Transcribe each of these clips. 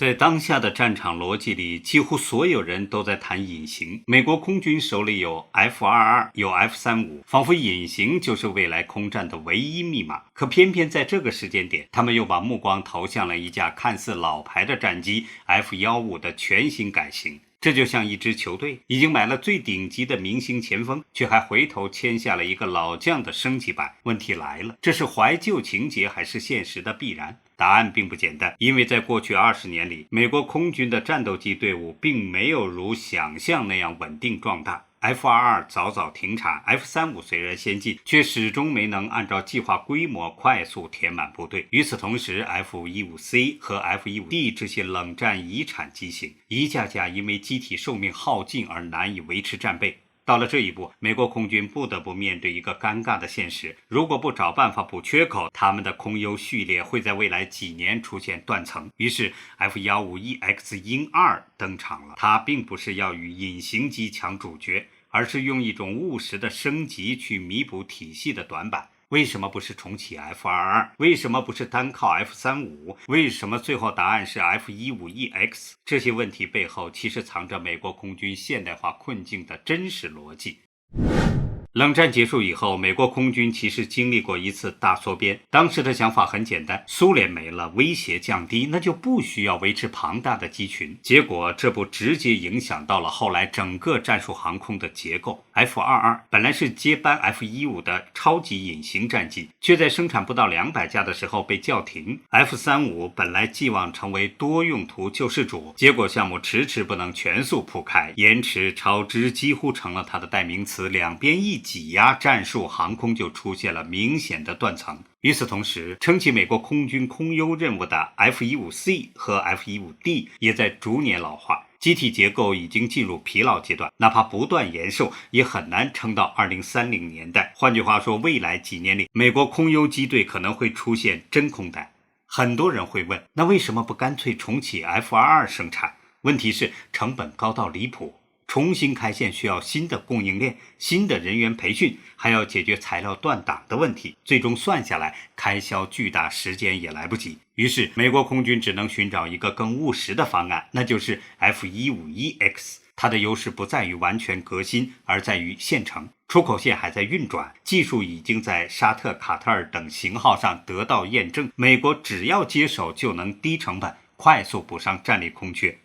在当下的战场逻辑里，几乎所有人都在谈隐形。美国空军手里有 F-22，有 F-35，仿佛隐形就是未来空战的唯一密码。可偏偏在这个时间点，他们又把目光投向了一架看似老牌的战机 F-15的全新改型。这就像一支球队已经买了最顶级的明星前锋，却还回头签下了一个老将的升级版。问题来了，这是怀旧情节还是现实的必然？答案并不简单，因为在过去20年里，美国空军的战斗机队伍并没有如想象那样稳定壮大。F-22早早停产， F-35虽然先进，却始终没能按照计划规模快速填满部队。与此同时， F-15C 和 F-15D 这些冷战遗产机型，一架架因为机体寿命耗尽而难以维持战备。到了这一步，美国空军不得不面对一个尴尬的现实，如果不找办法补缺口，他们的空优序列会在未来几年出现断层。于是 F-151X 鹰2登场了，它并不是要与隐形机抢主角，而是用一种务实的升级去弥补体系的短板。为什么不是重启 F-22？ 为什么不是单靠 F-35？ 为什么最后答案是 F-151X？ 这些问题背后其实藏着美国空军现代化困境的真实逻辑。冷战结束以后，美国空军其实经历过一次大缩编。当时的想法很简单，苏联没了，威胁降低，那就不需要维持庞大的机群。结果这不直接影响到了后来整个战术航空的结构。F-22本来是接班 F-15的超级隐形战机，却在生产不到200架的时候被叫停。F-35本来寄望成为多用途救世主，结果项目迟迟不能全速铺开，延迟超支几乎成了它的代名词，两边一挤压，战术航空就出现了明显的断层。与此同时，撑起美国空军空优任务的 F-15C 和 F-15D 也在逐年老化，机体结构已经进入疲劳阶段，哪怕不断延寿，也很难撑到2030年代。换句话说，未来几年里，美国空优机队可能会出现真空带。很多人会问，那为什么不干脆重启 F-22生产？问题是成本高到离谱，重新开线需要新的供应链、新的人员培训，还要解决材料断档的问题，最终算下来开销巨大，时间也来不及。于是美国空军只能寻找一个更务实的方案，那就是 F-151X。 它的优势不在于完全革新，而在于现成，出口线还在运转，技术已经在沙特、卡特尔等型号上得到验证，美国只要接手就能低成本快速补上战力空缺。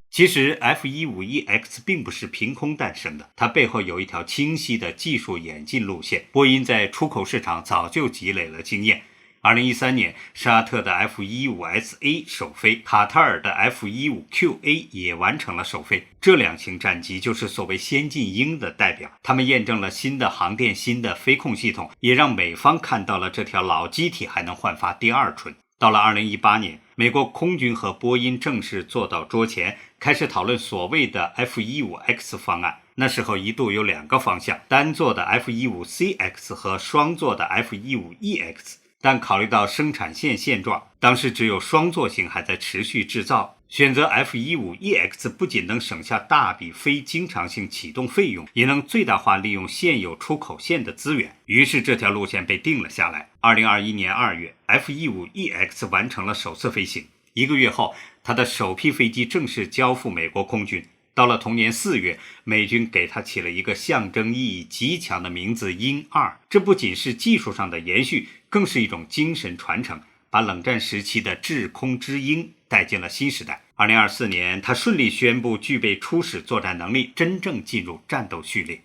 其实 F-151X 并不是凭空诞生的，它背后有一条清晰的技术演进路线。波音在出口市场早就积累了经验。2013年，沙特的 F-15SA 首飞，卡塔尔的 F-15QA 也完成了首飞。这两型战机就是所谓先进鹰的代表，他们验证了新的航电、新的飞控系统，也让美方看到了这条老机体还能焕发第二春。到了2018年，美国空军和波音正式坐到桌前，开始讨论所谓的 F-15X 方案。那时候一度有2个方向，单座的 F-15CX 和双座的 F-15EX。但考虑到生产线现状，当时只有双座型还在持续制造，选择 F-15EX 不仅能省下大笔非经常性启动费用，也能最大化利用现有出口线的资源。于是这条路线被定了下来。2021年2月 F-15EX 完成了首次飞行，1个月后，它的首批飞机正式交付美国空军。到了同年4月，美军给它起了一个象征意义极强的名字鹰2。这不仅是技术上的延续，更是一种精神传承，把冷战时期的制空之鹰带进了新时代。2024年，它顺利宣布具备初始作战能力，真正进入战斗序列。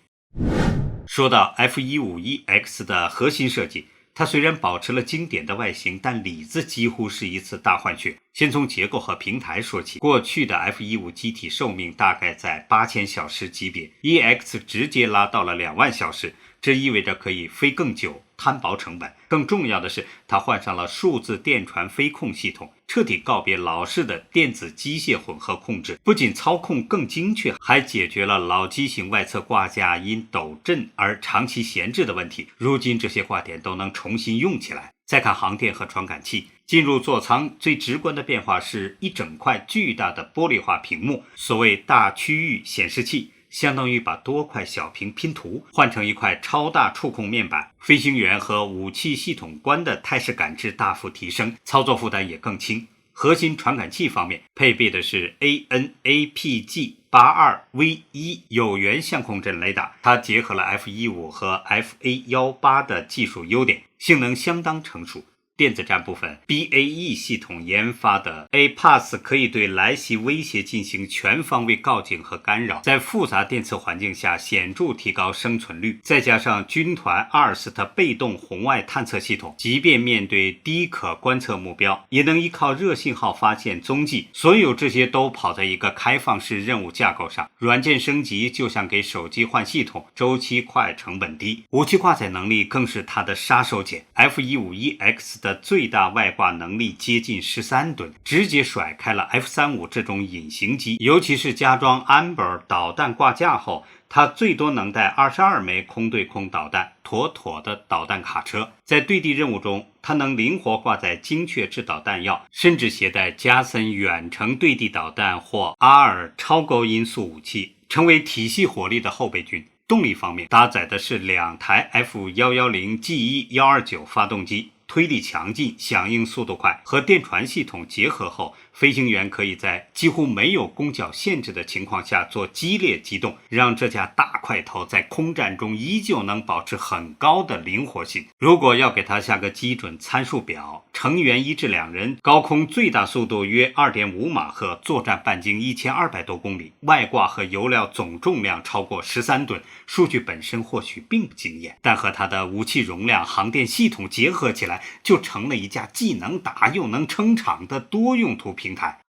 说到 F-151X 的核心设计，它虽然保持了经典的外形，但里子几乎是一次大换血。先从结构和平台说起，过去的 F-15机体寿命大概在8000小时级别， EX 直接拉到了2万小时，这意味着可以飞更久，摊薄成本。更重要的是，它换上了数字电传飞控系统，彻底告别老式的电子机械混合控制，不仅操控更精确，还解决了老机型外侧挂架因抖震而长期闲置的问题。如今这些挂点都能重新用起来。再看航电和传感器，进入座舱最直观的变化是一整块巨大的玻璃化屏幕，所谓大区域显示器，相当于把多块小屏拼图换成一块超大触控面板，飞行员和武器系统官的态势感知大幅提升，操作负担也更轻。核心传感器方面配备的是 AN/APG-82V1 有源相控阵雷达，它结合了 F-15和 FA-18的技术优点，性能相当成熟。电子战部分 ，BAE 系统研发的 APAS 可以对来袭威胁进行全方位告警和干扰，在复杂电磁环境下显著提高生存率。再加上军团阿尔斯特被动红外探测系统，即便面对低可观测目标，也能依靠热信号发现踪迹。所有这些都跑在一个开放式任务架构上，软件升级就像给手机换系统，周期快，成本低。武器挂载能力更是它的杀手锏 ，F-151X 的最大外挂能力接近13吨，直接甩开了 F-35这种隐形机。尤其是加装 Amber 导弹挂架后，它最多能带22枚空对空导弹，妥妥的导弹卡车。在对地任务中，它能灵活挂载精确制导弹药，甚至携带加森远程对地导弹或阿尔超高音速武器，成为体系火力的后备军。动力方面，搭载的是2台 F110G1-129发动机，推力强劲，响应速度快，和电传系统结合后，飞行员可以在几乎没有攻角限制的情况下做激烈机动，让这架大块头在空战中依旧能保持很高的灵活性。如果要给它下个基准参数表，成员1至2人，高空最大速度约 2.5 马赫，作战半径1200多公里，外挂和油料总重量超过13吨。数据本身或许并不惊艳，但和它的武器容量、航电系统结合起来，就成了一架既能打又能撑场的多用途平台。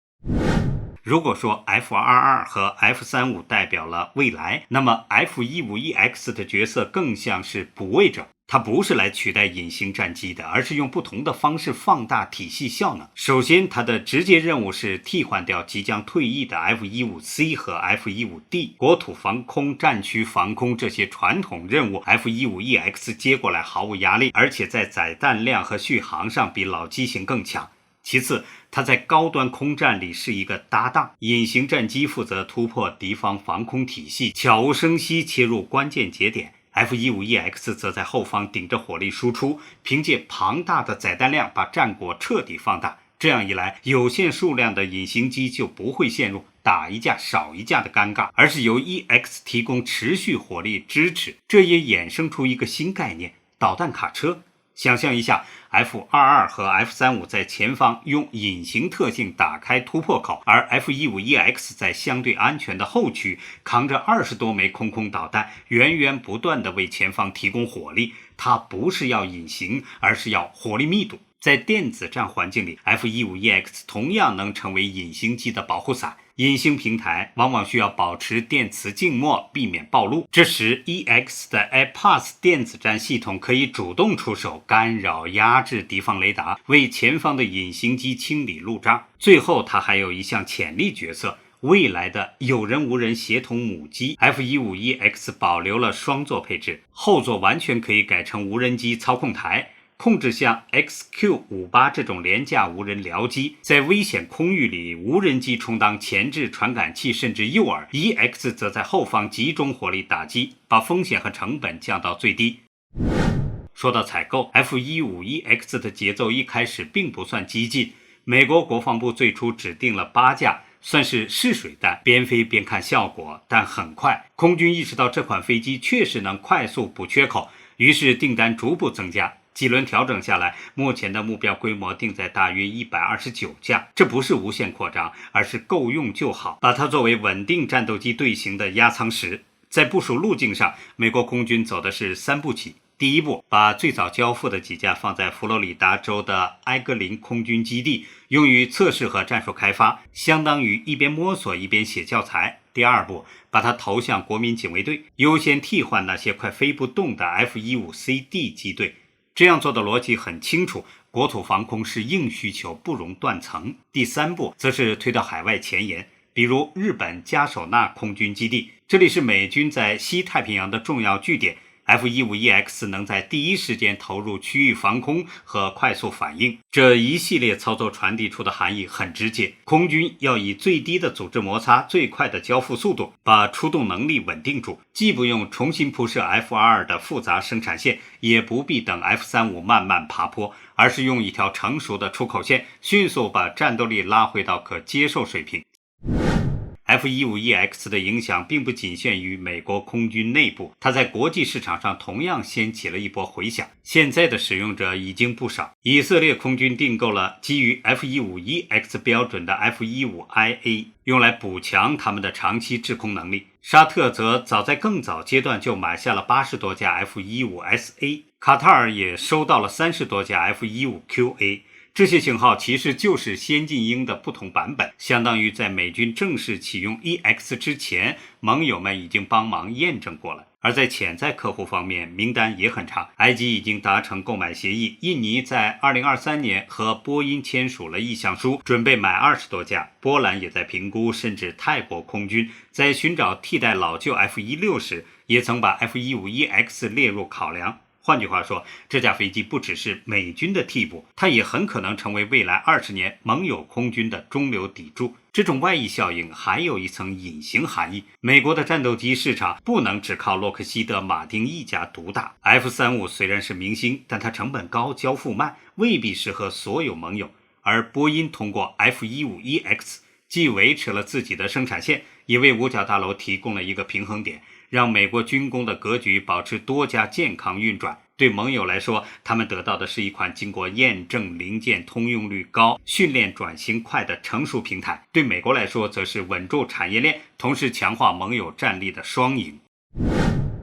如果说 F-22 和 F-35 代表了未来，那么 F-151X 的角色更像是补位者。它不是来取代隐形战机的，而是用不同的方式放大体系效能。首先，它的直接任务是替换掉即将退役的 F-15C 和 F-15D， 国土防空、战区防空这些传统任务 F-151X 接过来毫无压力，而且在载弹量和续航上比老机型更强。其次，它在高端空战里是一个搭档，隐形战机负责突破敌方防空体系，悄无声息切入关键节点。F-151X 则在后方顶着火力输出，凭借庞大的载弹量把战果彻底放大。这样一来，有限数量的隐形机就不会陷入打一架少一架的尴尬，而是由 EX 提供持续火力支持。这也衍生出一个新概念——导弹卡车。想象一下 F-22 和 F-35 在前方用隐形特性打开突破口，而 F-151X 在相对安全的后区扛着20多枚空空导弹，源源不断地为前方提供火力。它不是要隐形，而是要火力密度。在电子战环境里， F-151X 同样能成为隐形机的保护伞。隐形平台往往需要保持电磁静默，避免暴露。这时 EX 的 APAS 电子战系统可以主动出手，干扰压制敌方雷达，为前方的隐形机清理路障。最后它还有一项潜力角色，未来的有人无人协同母机。 F-151X 保留了双座配置，后座完全可以改成无人机操控台，控制像 XQ-58 这种廉价无人僚机。在危险空域里，无人机充当前置传感器甚至诱饵， EX 则在后方集中火力打击，把风险和成本降到最低。说到采购， F-151X 的节奏一开始并不算激进，美国国防部最初指定了8架，算是试水弹，边飞边看效果。但很快，空军意识到这款飞机确实能快速补缺口，于是订单逐步增加。几轮调整下来，目前的目标规模定在大约129架。这不是无限扩张，而是够用就好，把它作为稳定战斗机队形的压舱石。在部署路径上，美国空军走的是3步棋。第一步，把最早交付的几架放在佛罗里达州的埃格林空军基地，用于测试和战术开发，相当于一边摸索一边写教材。第二步，把它投向国民警卫队，优先替换那些快飞不动的 F-15CD 机队。这样做的逻辑很清楚，国土防空是硬需求，不容断层。第三步则是推到海外前沿，比如日本加手纳空军基地，这里是美军在西太平洋的重要据点。F-15EX 能在第一时间投入区域防空和快速反应。这一系列操作传递出的含义很直接，空军要以最低的组织摩擦、最快的交付速度把出动能力稳定住，既不用重新铺设 F-22 的复杂生产线，也不必等 F-35慢慢爬坡，而是用一条成熟的出口线，迅速把战斗力拉回到可接受水平。F-15EX 的影响并不仅限于美国空军内部，它在国际市场上同样掀起了一波回响。现在的使用者已经不少，以色列空军订购了基于 F-15EX 标准的 F-15IA， 用来补强他们的长期制空能力。沙特则早在更早阶段就买下了80多架 F-15SA， 卡塔尔也收到了30多架 F-15QA。这些型号其实就是先进鹰的不同版本，相当于在美军正式启用 EX 之前，盟友们已经帮忙验证过了。而在潜在客户方面，名单也很长。埃及已经达成购买协议，印尼在2023年和波音签署了意向书，准备买20多架，波兰也在评估，甚至泰国空军在寻找替代老旧 F-16时，也曾把 F-15EX 列入考量。换句话说，这架飞机不只是美军的替补，它也很可能成为未来20年盟友空军的中流砥柱。这种外溢效应还有一层隐形含义，美国的战斗机市场不能只靠洛克希德马丁一家独大。F-35虽然是明星，但它成本高，交付慢，未必适合所有盟友。而波音通过 F-15EX 既维持了自己的生产线，也为五角大楼提供了一个平衡点，让美国军工的格局保持多家健康运转。对盟友来说，他们得到的是一款经过验证、零件通用率高、训练转型快的成熟平台；对美国来说，则是稳住产业链，同时强化盟友战力的双赢。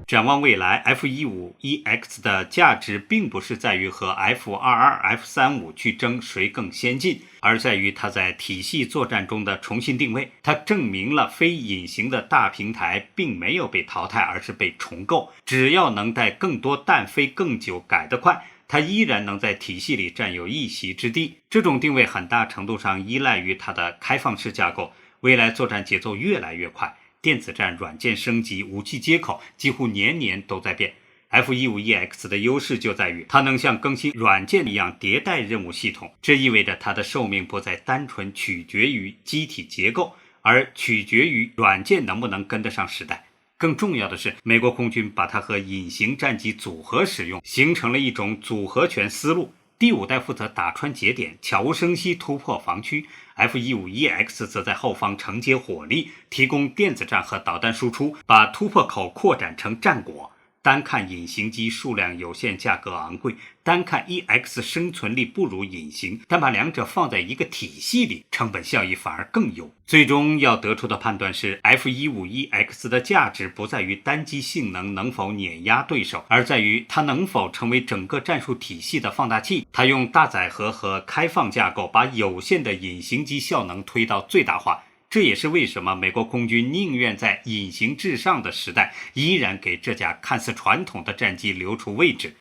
展望未来， F-15EX 的价值并不是在于和 F-22、F-35 去争谁更先进，而在于它在体系作战中的重新定位。它证明了非隐形的大平台并没有被淘汰，而是被重构。只要能带更多弹飞更久，改得快，它依然能在体系里占有一席之地。这种定位很大程度上依赖于它的开放式架构，未来作战节奏越来越快，电子战软件升级，武器接口几乎年年都在变。F-15EX 的优势就在于它能像更新软件一样迭代任务系统，这意味着它的寿命不再单纯取决于机体结构，而取决于软件能不能跟得上时代。更重要的是，美国空军把它和隐形战机组合使用，形成了一种组合拳思路。第5代负责打穿节点，悄无声息突破防区， F-15EX 则在后方承接火力，提供电子战和导弹输出，把突破口扩展成战果。单看隐形机数量有限，价格昂贵，单看 EX 生存力不如隐形，但把两者放在一个体系里，成本效益反而更优。最终要得出的判断是， F-15EX 的价值不在于单机性能能否碾压对手，而在于它能否成为整个战术体系的放大器。它用大载荷和开放架构把有限的隐形机效能推到最大化。这也是为什么美国空军宁愿在隐形至上的时代，依然给这架看似传统的战机留出位置。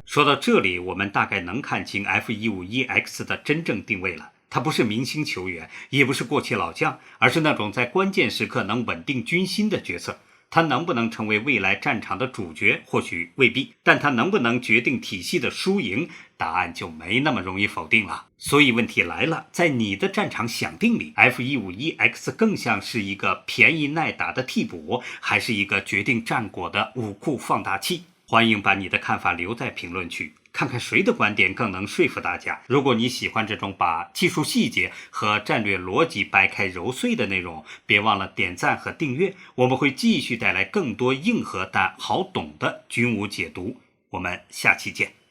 说到这里，我们大概能看清 F-15EX 的真正定位了。他不是明星球员，也不是过气老将，而是那种在关键时刻能稳定军心的角色。他能不能成为未来战场的主角，或许未必，但他能不能决定体系的输赢，答案就没那么容易否定了。所以问题来了，在你的战场想定里， F-15EX 更像是一个便宜耐打的替补，还是一个决定战果的武库放大器？欢迎把你的看法留在评论区，看看谁的观点更能说服大家。如果你喜欢这种把技术细节和战略逻辑掰开揉碎的内容，别忘了点赞和订阅，我们会继续带来更多硬核但好懂的军武解读。我们下期见。